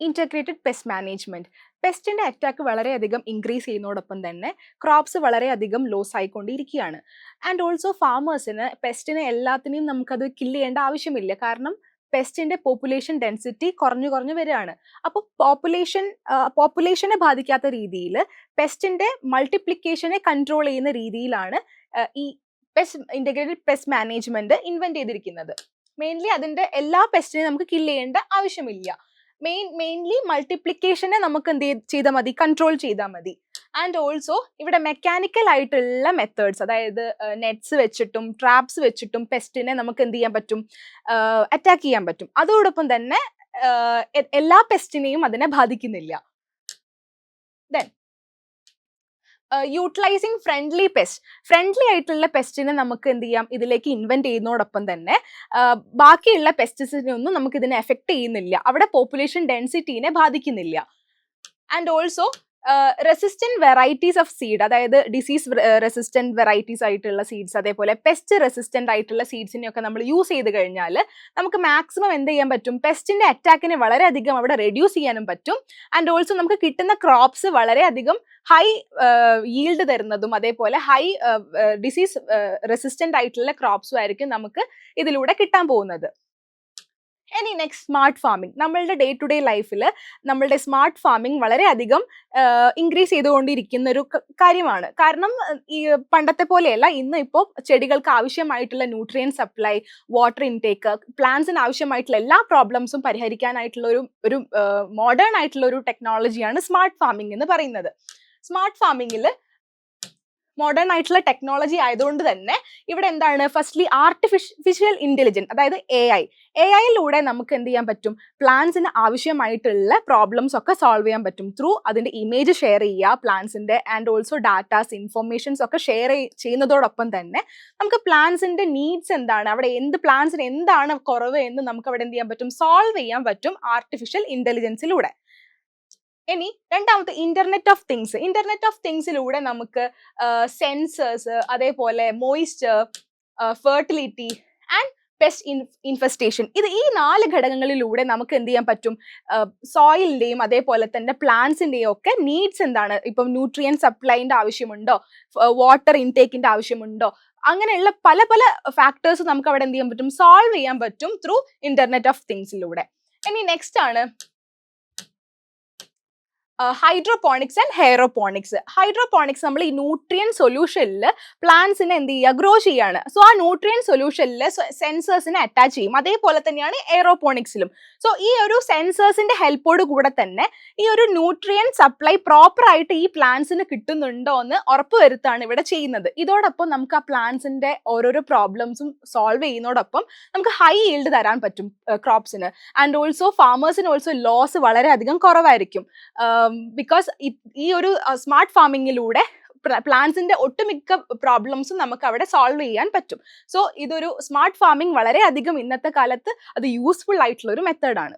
Integrated pest management. പെസ്റ്റിന്റെ attack വളരെയധികം increase ചെയ്യുന്നതോടൊപ്പം തന്നെ ക്രോപ്സ് വളരെയധികം ലോസ് ആയിക്കൊണ്ടിരിക്കുകയാണ്. ആൻഡ് ഓൾസോ ഫാമേഴ്സിന് പെസ്റ്റിനെ എല്ലാത്തിനെയും നമുക്കത് കില്ല് ചെയ്യേണ്ട ആവശ്യമില്ല. കാരണം പെസ്റ്റിന്റെ പോപ്പുലേഷൻ ഡെൻസിറ്റി കുറഞ്ഞു കുറഞ്ഞു വരികയാണ്. അപ്പോൾ പോപ്പുലേഷനെ ബാധിക്കാത്ത രീതിയിൽ പെസ്റ്റിന്റെ മൾട്ടിപ്ലിക്കേഷനെ കൺട്രോൾ ചെയ്യുന്ന രീതിയിലാണ് ഈ ഇൻറ്റഗ്രേറ്റഡ് പെസ്റ്റ് മാനേജ്മെന്റ് ഇൻവെന്റ് ചെയ്തിരിക്കുന്നത്. മെയിൻലി അതിന്റെ എല്ലാ പെസ്റ്റിനെയും നമുക്ക് കില്ല് ചെയ്യേണ്ട ആവശ്യമില്ല. മെയിൻലി മൾട്ടിപ്ലിക്കേഷനെ നമുക്ക് എന്ത് ചെയ്താൽ മതി, കൺട്രോൾ ചെയ്താൽ മതി. ആൻഡ് ഓൾസോ ഇവിടെ മെക്കാനിക്കൽ ആയിട്ടുള്ള മെത്തേഡ്സ്, അതായത് നെറ്റ്സ് വെച്ചിട്ടും ട്രാപ്സ് വെച്ചിട്ടും പെസ്റ്റിനെ നമുക്ക് എന്ത് ചെയ്യാൻ പറ്റും, അറ്റാക്ക് ചെയ്യാൻ പറ്റും. അതോടൊപ്പം തന്നെ എല്ലാ പെസ്റ്റിനെയും അതിനെ ബാധിക്കുന്നില്ല. ദെൻ യൂട്ടിലൈസിങ് ഫ്രണ്ട്ലി ആയിട്ടുള്ള പെസ്റ്റിനെ നമുക്ക് എന്ത് ചെയ്യാം, ഇതിലേക്ക് ഇൻവെന്റ് ചെയ്യുന്നതോടൊപ്പം തന്നെ ബാക്കിയുള്ള പെസ്റ്റിസിനെ ഒന്നും നമുക്ക് ഇതിനെ എഫക്ട് ചെയ്യുന്നില്ല, അവിടെ പോപ്പുലേഷൻ ഡെൻസിറ്റീനെ ബാധിക്കുന്നില്ല. And also resistant varieties of seed, അതായത് ഡിസീസ് റെസിസ്റ്റന്റ് വെറൈറ്റീസ് ആയിട്ടുള്ള സീഡ്സ്, അതേപോലെ പെസ്റ്റ് റെസിസ്റ്റന്റ് ആയിട്ടുള്ള സീഡ്സിനെയൊക്കെ നമ്മൾ യൂസ് ചെയ്ത് കഴിഞ്ഞാൽ നമുക്ക് മാക്സിമം എന്ത് ചെയ്യാൻ പറ്റും, പെസ്റ്റിന്റെ അറ്റാക്കിനെ വളരെയധികം അവിടെ റെഡ്യൂസ് ചെയ്യാനും പറ്റും. ആൻഡ് ഓൾസോ നമുക്ക് കിട്ടുന്ന ക്രോപ്സ് വളരെയധികം ഹൈ ഈൽഡ് തരുന്നതും അതേപോലെ ഹൈ ഡിസീസ് റെസിസ്റ്റന്റ് ആയിട്ടുള്ള ക്രോപ്സും ആയിരിക്കും നമുക്ക് ഇതിലൂടെ കിട്ടാൻ പോകുന്നത്. ഇനി നെക്സ്റ്റ് സ്മാർട്ട് ഫാമിംഗ്. നമ്മളുടെ ഡേ ടു ഡേ ലൈഫിൽ നമ്മളുടെ സ്മാർട്ട് ഫാമിംഗ് വളരെയധികം ഇൻക്രീസ് ചെയ്തുകൊണ്ടിരിക്കുന്ന ഒരു കാര്യമാണ്. കാരണം ഈ പണ്ടത്തെ പോലെയല്ല, ഇന്ന് ഇപ്പോൾ ചെടികൾക്ക് ആവശ്യമായിട്ടുള്ള ന്യൂട്രിയൻ സപ്ലൈ, വാട്ടർ ഇൻടേക്ക്, പ്ലാന്റ്സിന് ആവശ്യമായിട്ടുള്ള എല്ലാ പ്രോബ്ലംസും പരിഹരിക്കാനായിട്ടുള്ള ഒരു മോഡേൺ ആയിട്ടുള്ള ഒരു ടെക്നോളജിയാണ് സ്മാർട്ട് ഫാമിംഗ് എന്ന് പറയുന്നത്. സ്മാർട്ട് ഫാമിംഗിൽ മോഡേൺ ആയിട്ടുള്ള ടെക്നോളജി ആയതുകൊണ്ട് തന്നെ ഇവിടെ എന്താണ്, ഫസ്റ്റ്ലി ആർട്ടിഫിഷ്യൽ ഇന്റലിജൻസ്, അതായത് AI-യിലൂടെ നമുക്ക് എന്ത് ചെയ്യാൻ പറ്റും, പ്ലാന്റ്സിന് ആവശ്യമായിട്ടുള്ള പ്രോബ്ലംസ് ഒക്കെ സോൾവ് ചെയ്യാൻ പറ്റും ത്രൂ അതിന്റെ ഇമേജ് ഷെയർ ചെയ്യുക, പ്ലാന്റ്സിന്റെ ആൻഡ് ഓൾസോ ഡാറ്റാസ് ഇൻഫർമേഷൻസ് ഒക്കെ ഷെയർ ചെയ്യുന്നതോടൊപ്പം തന്നെ നമുക്ക് പ്ലാന്റ്സിന്റെ നീഡ്സ് എന്താണ്, അവിടെ പ്ലാന്റ്സിന് എന്താണ് കുറവ് എന്ന് നമുക്ക് അവിടെ എന്ത് ചെയ്യാൻ പറ്റും, സോൾവ് ചെയ്യാൻ പറ്റും ആർട്ടിഫിഷ്യൽ ഇന്റലിജൻസിലൂടെ. ഇനി രണ്ടാമത്തെ ഇന്റർനെറ്റ് ഓഫ് തിങ്സിലൂടെ നമുക്ക് സെൻസേഴ്സ്, അതേപോലെ moisture, fertility and pest infestation, ഈ 4 ഘടകങ്ങളിലൂടെ നമുക്ക് എന്ത് ചെയ്യാൻ പറ്റും, സോയിലിന്റെയും അതേപോലെ തന്നെ പ്ലാന്റ്സിന്റെയും ഒക്കെ നീഡ്സ് എന്താണ്, ഇപ്പം ന്യൂട്രിയൻ സപ്ലൈന്റെ ആവശ്യമുണ്ടോ, വാട്ടർ ഇൻടേക്കിന്റെ ആവശ്യമുണ്ടോ, അങ്ങനെയുള്ള പല പല ഫാക്ടേഴ്സ് നമുക്ക് അവിടെ എന്ത് ചെയ്യാൻ പറ്റും, സോൾവ് ചെയ്യാൻ പറ്റും ത്രൂ ഇന്റർനെറ്റ് ഓഫ് തിങ്സിലൂടെ. ഇനി നെക്സ്റ്റ് ആണ് ഹൈഡ്രോപോണിക്സ് ആൻഡ് ഹെയറോപോണിക്സ്. ഹൈഡ്രോപോണിക്സ് നമ്മൾ ഈ ന്യൂട്രിയൻ സൊല്യൂഷനിൽ പ്ലാന്റ്സിനെ എന്ത് ചെയ്യുക, ഗ്രോ ചെയ്യാണ്. സോ ആ ന്യൂട്രിയൻ സൊല്യൂഷനിൽ സെൻസേഴ്സിനെ അറ്റാച്ച് ചെയ്യും. അതേപോലെ തന്നെയാണ് എയറോപോണിക്സിലും. സോ ഈ ഒരു സെൻസേഴ്സിന്റെ ഹെൽപ്പോട് കൂടെ തന്നെ ഈ ഒരു ന്യൂട്രിയൻ സപ്ലൈ പ്രോപ്പർ ആയിട്ട് ഈ പ്ലാന്റ്സിന് കിട്ടുന്നുണ്ടോ എന്ന് ഉറപ്പുവരുത്താണ് ഇവിടെ ചെയ്യുന്നത്. ഇതോടൊപ്പം നമുക്ക് ആ പ്ലാന്റ്സിന്റെ ഓരോരോ പ്രോബ്ലംസും സോൾവ് ചെയ്യുന്നതോടൊപ്പം നമുക്ക് ഹൈ ഈൽഡ് തരാൻ പറ്റും ക്രോപ്സിന്. ആൻഡ് ഓൾസോ ഫാമേഴ്സിന് ഓൾസോ ലോസ് വളരെയധികം കുറവായിരിക്കും. ബിക്കോസ് ഈ ഒരു സ്മാർട്ട് ഫാമിങ്ങിലൂടെ പ്ലാന്റ്സിന്റെ ഒട്ടുമിക്ക പ്രോബ്ലംസും നമുക്ക് അവിടെ സോൾവ് ചെയ്യാൻ പറ്റും. സോ ഇതൊരു സ്മാർട്ട് ഫാമിംഗ് വളരെയധികം ഇന്നത്തെ കാലത്ത് അത് യൂസ്ഫുൾ ആയിട്ടുള്ള ഒരു മെത്തേഡാണ്.